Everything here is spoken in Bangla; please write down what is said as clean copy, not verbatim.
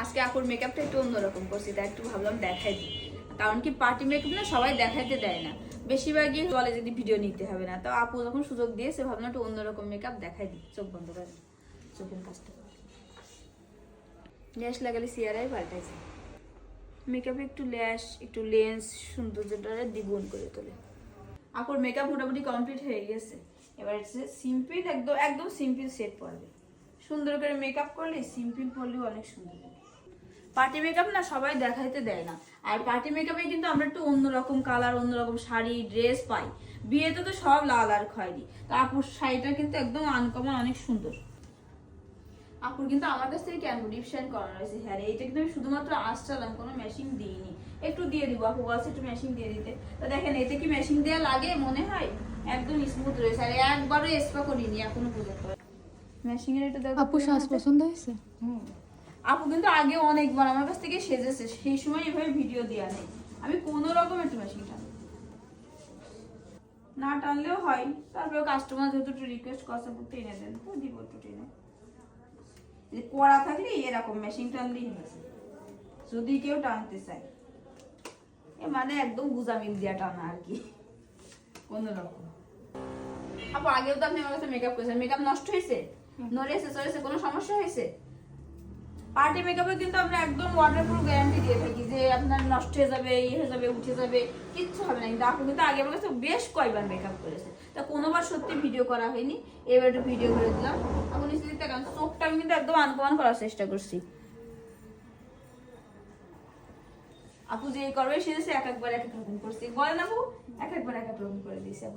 আজকে আপুর মেকআপটা একটু অন্যরকম করছি, তাই একটু ভাবলাম দেখাই দিই। কারণ কি পার্টি মেকআপ না সবাই দেখাইতে দেয় না, বেশিরভাগই বলে যদি ভিডিও নিতে হবে না। তো আপু যখন সুযোগ দিয়েছে ভাবলাম একটু অন্যরকম মেকআপ দেখাই দিই। চোখ বন্ধ করে চোখের কাজটা ল্যাশ লাগালে সিয়ারাই পাল্টাইছে। মেকআপে একটু ল্যাশ একটু লেন্স সৌন্দর্যটা দ্বিগুণ করে তোলে। আপুর মেকআপ মোটামুটি কমপ্লিট হয়ে গেছে। এবার সিম্পল একদম একদম সিম্পল সেট পড়বে। সুন্দর করে মেকআপ করলে সিম্পল পরলেও অনেক সুন্দর লাগে। পার্টি মেকআপ না সবাই দেখাইতে দেয় না, আর পার্টি মেকআপে কিন্তু আমরা একটু অন্যরকম কালার অন্যরকম শাড়ি ড্রেস পাই। বিয়েতে তো সব লাল আর খয়েরি, তো আপুর শাড়িটা কিন্তু একদম আনকমন অনেক সুন্দর। আপুর কিন্তু আমার কাছ থেকে ক্যান ডিপশন করানো হয়েছে। হ্যাঁ এইটা কিন্তু আমি শুধুমাত্র আসছিলাম, কোনো মেশিন দিইনি। একটু দিয়ে দিব, আপু বলছে একটু মেশিন দিয়ে দিতে। তো দেখেন এতে কি মেশিন দেওয়া লাগে মনে হয়, একদম স্মুথ রয়েছে, আর একবারও স্পা করিনি এখনো পর্যন্ত। মেশিং এর এটা আপু সাজ পছন্দ হয়েছে? আপু কিন্তু আগে অনেকবার আমার কাছ থেকে সেজেছে, সেই সময় এভাবে ভিডিও দেওয়া নেই। আমি কোনো রকম একটু মেশিন টানি না, টানলেও হয়। তারপরে কাস্টমার যেহেতু একটু রিকোয়েস্ট করছে টেনে দেন, তো দিব একটু টেনে। করা থাকলে এরকম মেশিন টানলেই হয়েছে, যদি কেউ টানতে চায়। এ মানে একদম গুজামিল দিয়া টানা আর কি, কোন রকম। আপু আগেও তো আপনি আমার কাছে মেকআপ করেছেন, মেকআপ নষ্ট হয়েছে, নড়েছে চড়েছে, কোনো সমস্যা হয়েছে? পার্টি মেকআপে কিন্তু আমরা একদম ওয়াটারপ্রুফ গ্যারান্টি দিয়ে থাকি যে আপনার নষ্ট হয়ে যাবে, হয়ে যাবে, উঠে যাবে, কিচ্ছু হবে না। কিন্তু আপু কিন্তু আগে আমার কাছে বেশ কয়েকবার মেকআপ করেছে, তা কোনোবার সত্যি ভিডিও করা হয়নি, এবার একটু ভিডিও করে দিলাম। আপু নিশ্চিত কারণ চোখটা আমি কিন্তু একদম আনকমন করার চেষ্টা করছি। আপু যে করবে সে এক একবার এক এক রকম করছি, বলেন আপু এক একবার এক এক রকম করে দিয়েছি আপু।